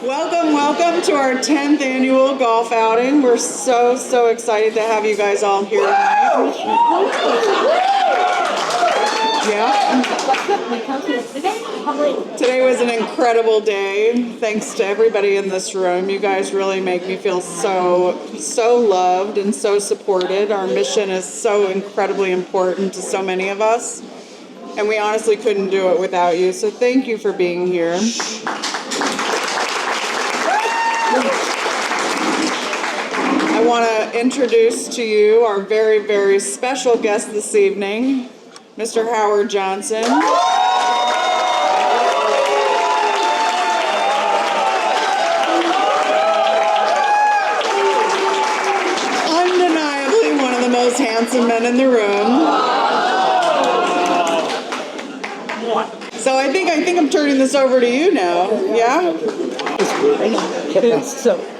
Welcome to our 10th annual golf outing. We're so excited to have you guys all here tonight. Yeah. Today was an incredible day. Thanks to everybody in this room. You guys really make me feel so loved and so supported. Our mission is so incredibly important to so many of us, and we honestly couldn't do it without you. So thank you for being here. I want to introduce to you our very special guest this evening, Mr. Howard Johnson. Undeniably one of the most handsome men in the room. So I think I'm turning this over to you now. Yeah?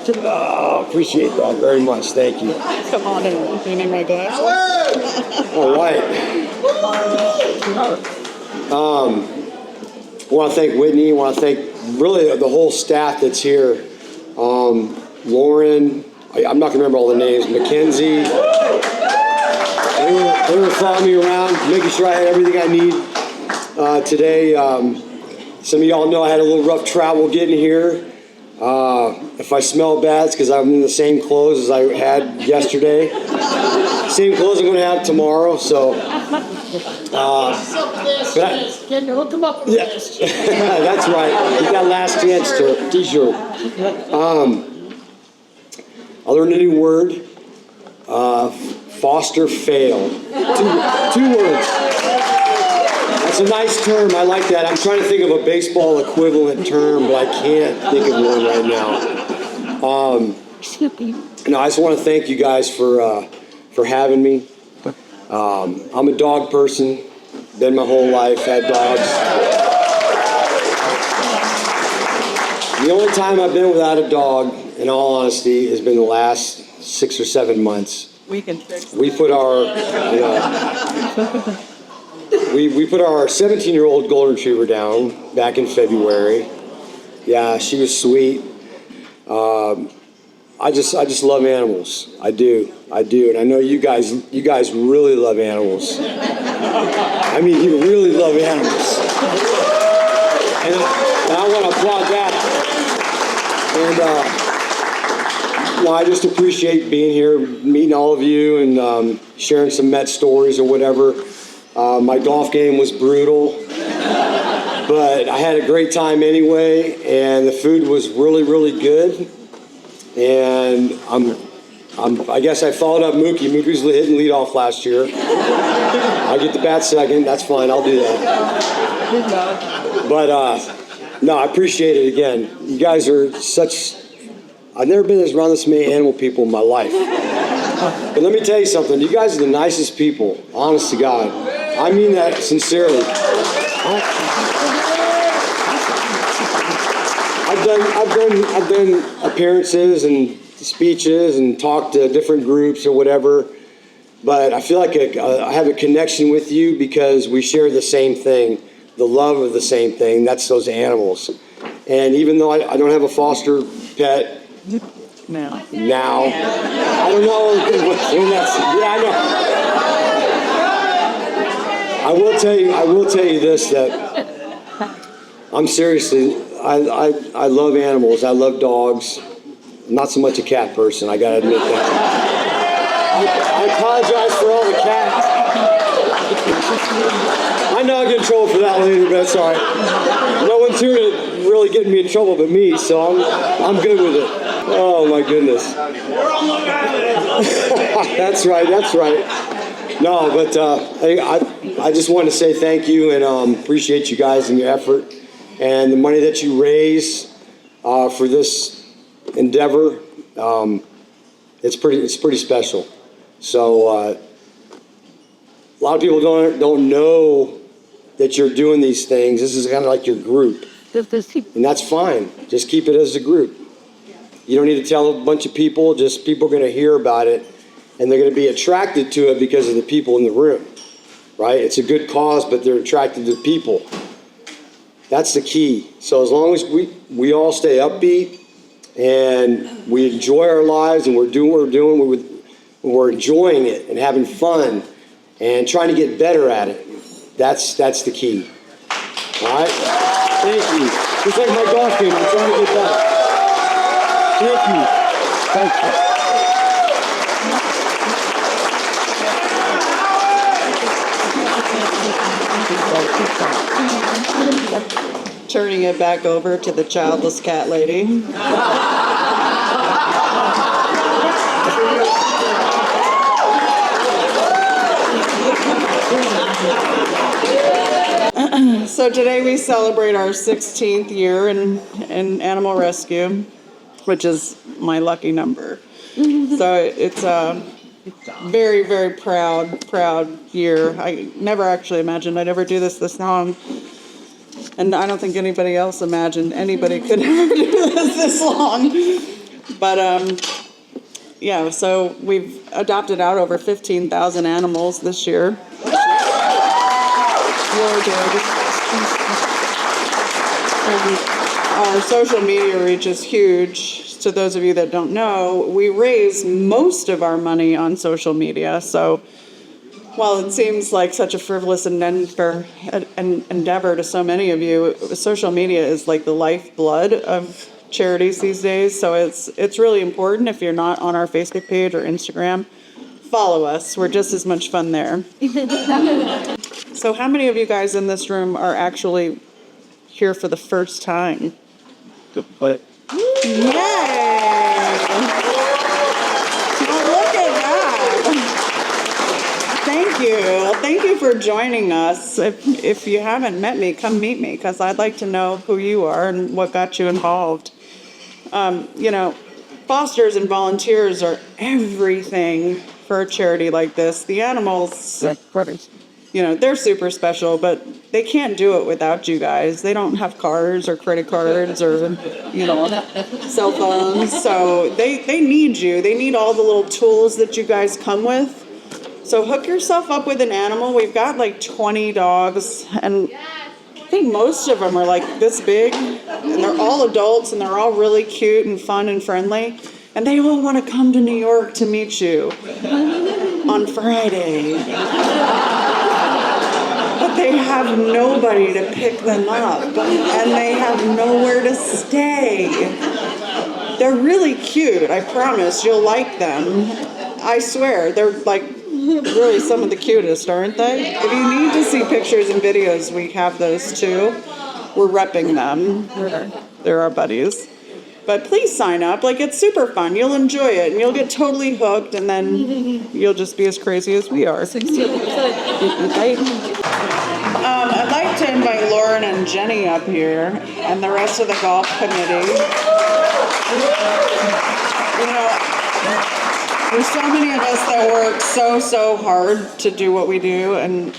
Appreciate that very much. Thank you. Come on in. You need my glasses? All right. I want to thank Whitney. I want to thank really the whole staff that's here. Lauren, I'm not going to remember all the names. Mackenzie. They were following me around, making sure I had everything I need today. Some of y'all know I had a little rough travel getting here. If I smell bad, it's because I'm in the same clothes as I had yesterday. Same clothes I'm going to have tomorrow, so. Don't come up with this. That's right. You got last chance to t-shirt. I learned a new word. Foster fail. Two words. That's a nice term. I like that. I'm trying to think of a baseball equivalent term, but I can't think of one right now. No, I just want to thank you guys for having me. I'm a dog person. Been my whole life, had dogs. The only time I've been without a dog, in all honesty, has been the last 6 or 7 months. We can fix it. We put our we put our 17-year-old golden retriever down back in February. Yeah, she was sweet. I just love animals. I do, and I know you guys really love animals. I mean, you really love animals, and I want to applaud that. And I just appreciate being here, meeting all of you, and sharing some Met stories or whatever. My golf game was brutal, but I had a great time anyway, and the food was really good. And I guess I followed up Mookie. Mookie was hitting leadoff last year. I get the bat second. That's fine. I'll do that. But no, I appreciate it again. You guys are such. I've never been around this many animal people in my life. But let me tell you something. You guys are the nicest people. Honest to God. I mean that sincerely. I've done appearances and speeches and talked to different groups or whatever, but I feel like I have a connection with you because we share the same thing, the love of the same thing. That's those animals. And even though I don't have a foster pet now, I don't know when that's. Yeah, I know. I will tell you this, that I'm seriously. I love animals. I love dogs. I'm not so much a cat person. I gotta admit that. I apologize for all the cats. I know I'll get in trouble for that later, but that's all right. No one's here to really get me in trouble but me, so I'm good with it. Oh my goodness. That's right. No, but I just want to say thank you and appreciate you guys and your effort. And the money that you raise for this endeavor, it's pretty special. So a lot of people don't know that you're doing these things. This is kind of like your group, and that's fine. Just keep it as a group. You don't need to tell a bunch of people. Just people are going to hear about it, and they're going to be attracted to it because of the people in the room, right? It's a good cause, but they're attracted to people. That's the key. So as long as we all stay upbeat and we enjoy our lives and we're doing what we're doing, we're enjoying it and having fun and trying to get better at it. That's the key. All right? Thank you. Just like my golf game, I'm trying to get better. Thank you. Thank you. Turning it back over to the childless cat lady. So today we celebrate our 16th year in animal rescue, which is my lucky number. So it's a very, very proud year. I never actually imagined I'd ever do this long. And I don't think anybody else imagined anybody could ever do this long. But yeah, so we've adopted out over 15,000 animals this year. Our social media reach is huge. To those of you that don't know, we raise most of our money on social media. So while it seems like such a frivolous endeavor to so many of you, social media is like the lifeblood of charities these days. So it's really important. If you're not on our Facebook page or Instagram, follow us. We're just as much fun there. So how many of you guys in this room are actually here for the first time? But Yay! Well, look at that. Thank you. Thank you for joining us. If you haven't met me, come meet me, because I'd like to know who you are and what got you involved. Fosters and volunteers are everything for a charity like this. The animals, they're super special, but they can't do it without you guys. They don't have cars or credit cards or, cell phones. So they need you. They need all the little tools that you guys come with. So hook yourself up with an animal. We've got like 20 dogs, and I think most of them are like this big, and they're all adults, and they're all really cute and fun and friendly. And they all want to come to New York to meet you on Friday. But they have nobody to pick them up, and they have nowhere to stay. They're really cute. I promise you'll like them. I swear, they're like really some of the cutest, aren't they? If you need to see pictures and videos, we have those too. We're repping them. They're our buddies. But please sign up. Like, it's super fun. You'll enjoy it, and you'll get totally hooked, and then you'll just be as crazy as we are. I'd like to invite Lauren and Jenny up here, and the rest of the golf committee. There's so many of us that work so hard to do what we do, and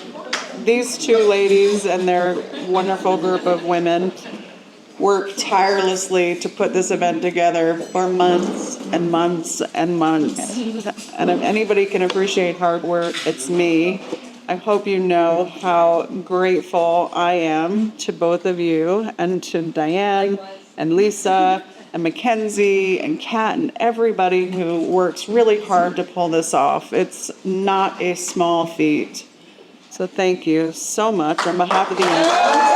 these two ladies and their wonderful group of women work tirelessly to put this event together for months and months and months. And if anybody can appreciate hard work, it's me. I hope you know how grateful I am to both of you, and to Diane and Lisa and Mackenzie and Kat and everybody who works really hard to pull this off. It's not a small feat. So thank you so much on behalf of the animals.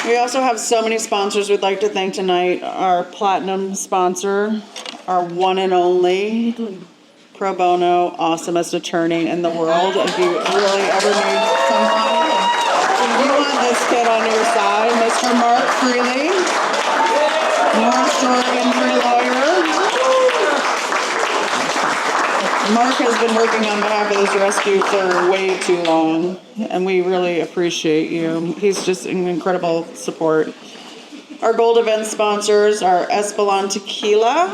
We also have so many sponsors we'd like to thank tonight. Our platinum sponsor, our one and only pro bono awesomest attorney in the world. If you really ever need something, you want this kid on your side, Mr. Mark Freely, North Shore Injury Lawyer. Mark has been working on behalf of this rescue for way too long, and we really appreciate you. He's just an incredible support. Our gold event sponsors are Espelon Tequila,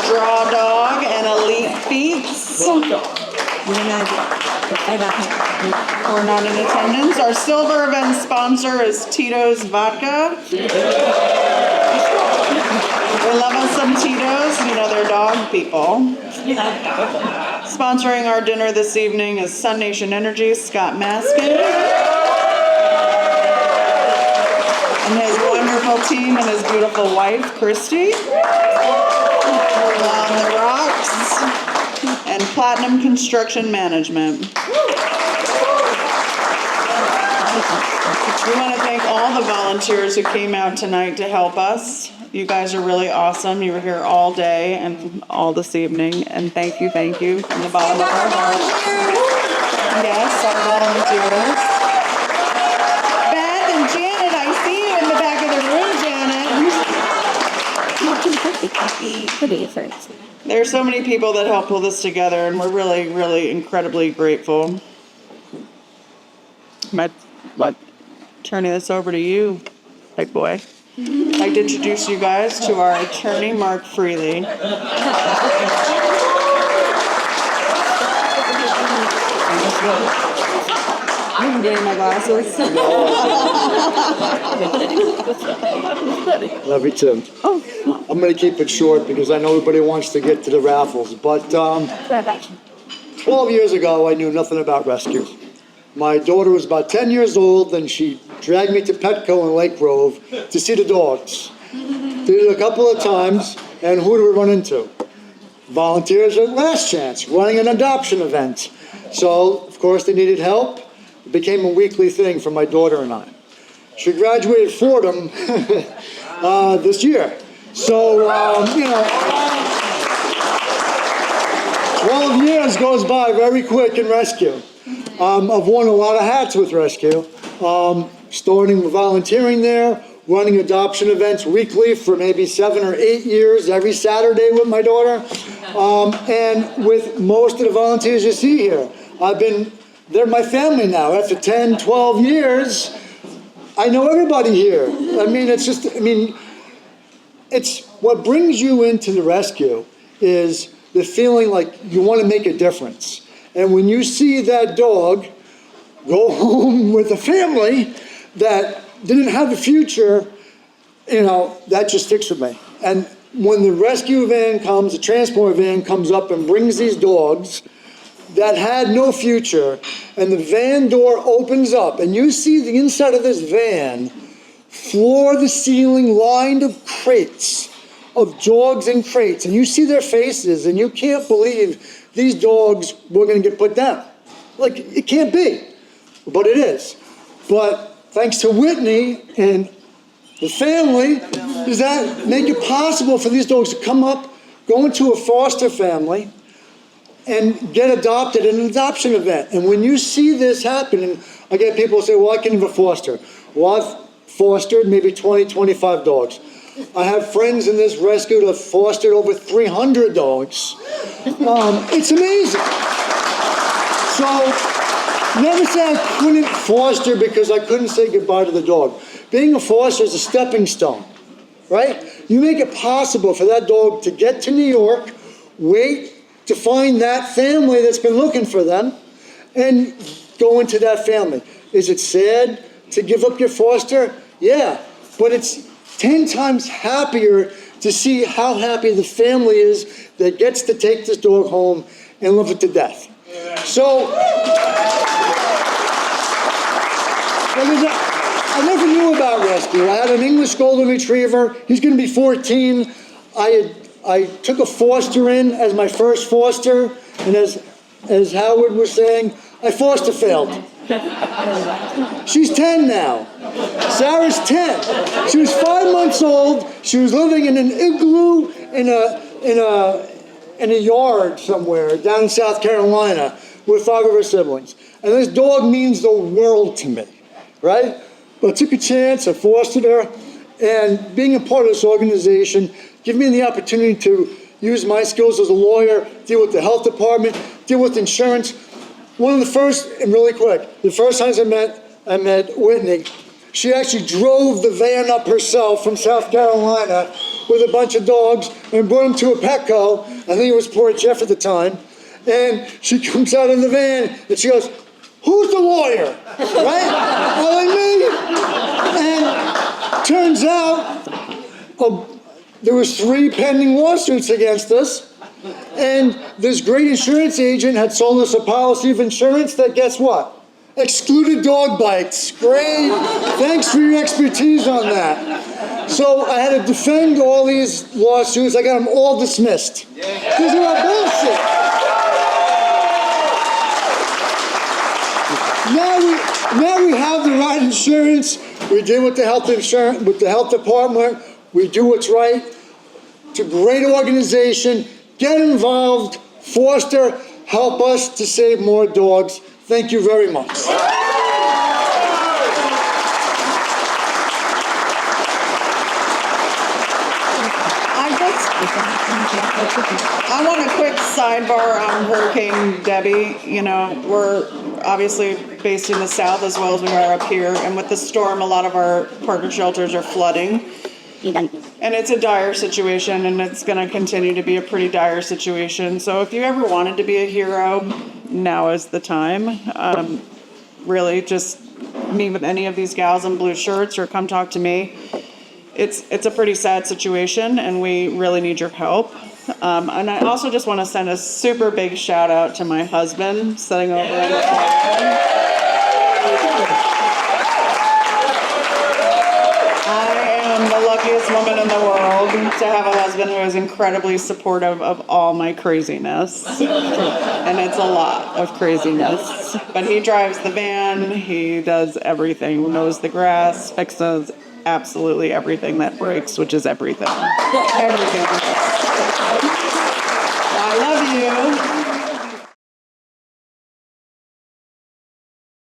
Draw Dog, and Elite Feats. We're not in attendance. Our silver event sponsor is Tito's Vodka. We love us some Tito's, you know, they're dog people. Sponsoring our dinner this evening is Sun Nation Energy, Scott Maskin. And his wonderful team and his beautiful wife, Christy. On the Rocks. And Platinum Construction Management. We want to thank all the volunteers who came out tonight to help us. You guys are really awesome. You were here all day and all this evening. And thank you from the bottom of our heart. Yes, our volunteers. Beth and Janet, I see you in the back of the room, Janet. There are so many people that help pull this together, and we're really, really incredibly grateful. I'd turning this over to you, big boy. I'd like to introduce you guys to our attorney, Mark Freely. I'm getting my glasses. Love you too. I'm going to keep it short because I know everybody wants to get to the raffles. But 12 years ago, I knew nothing about rescue. My daughter was about 10 years old, and she dragged me to Petco in Lake Grove to see the dogs. Did it a couple of times, and who did we run into? Volunteers at Last Chance, running an adoption event. So, of course, they needed help. It became a weekly thing for my daughter and I. She graduated Fordham this year. So, 12 years goes by very quick in rescue. I've worn a lot of hats with rescue, starting with volunteering there, running adoption events weekly for maybe 7 or 8 years, every Saturday with my daughter, and with most of the volunteers you see here. They're my family now. After 10, 12 years, I know everybody here. It's what brings you into the rescue is the feeling like you want to make a difference. And when you see that dog go home with a family that didn't have a future, that just sticks with me. And when the rescue van comes, the transport van comes up and brings these dogs that had no future, and the van door opens up, and you see the inside of this van, floor to ceiling lined of crates, of dogs in crates, and you see their faces, and you can't believe these dogs were going to get put down. Like, it can't be, but it is. But thanks to Whitney and the family, does that make it possible for these dogs to come up, go into a foster family, and get adopted at an adoption event. And when you see this happening, I get people say, well, I can't even foster. Well, I've fostered maybe 20, 25 dogs. I have friends in this rescue that have fostered over 300 dogs. It's amazing. So, never say I couldn't foster because I couldn't say goodbye to the dog. Being a foster is a stepping stone, right? You make it possible for that dog to get to New York, wait to find that family that's been looking for them, and go into that family. Is it sad to give up your foster? Yeah, but it's 10 times happier to see how happy the family is that gets to take this dog home and love it to death. So, I never knew about rescue. I had an English Golden Retriever. He's going to be 14. I took a foster in as my first foster, and as Howard was saying, I foster failed. She's 10 now. Sarah's 10. She was 5 months old. She was living in an igloo in a yard somewhere down in South Carolina with 5 of her siblings. And this dog means the world to me, right? But I took a chance. I fostered her, and being a part of this organization gave me the opportunity to use my skills as a lawyer, deal with the health department, deal with insurance. One of the first, and really quick, the first times I met Whitney, she actually drove the van up herself from South Carolina with a bunch of dogs and brought them to a Petco. I think it was Port Jeff at the time. And she comes out in the van and she goes, "Who's the lawyer?" Right? I'm like, "Me." And turns out there was 3 pending lawsuits against us. And this great insurance agent had sold us a policy of insurance that, guess what? Excluded dog bites. Great. Thanks for your expertise on that. So I had to defend all these lawsuits. I got them all dismissed. Because they were bullshit. Now we have the right insurance. We deal with the health insurance, with the health department. We do what's right. It's a great organization. Get involved, foster, help us to save more dogs. Thank you very much. I want a quick sidebar on Hurricane Debbie. You know, we're obviously based in the south as well as we are up here. And with the storm, a lot of our partner shelters are flooding. And it's a dire situation, and it's going to continue to be a pretty dire situation. So if you ever wanted to be a hero, now is the time. Really, just meet with any of these gals in blue shirts or come talk to me. It's a pretty sad situation, and we really need your help. And I also just want to send a super big shout out to my husband sitting over in the corner. I am the luckiest woman in the world to have a husband who is incredibly supportive of all my craziness. And it's a lot of craziness. But he drives the van, he does everything, mows the grass, fixes absolutely everything that breaks, which is everything. Everything.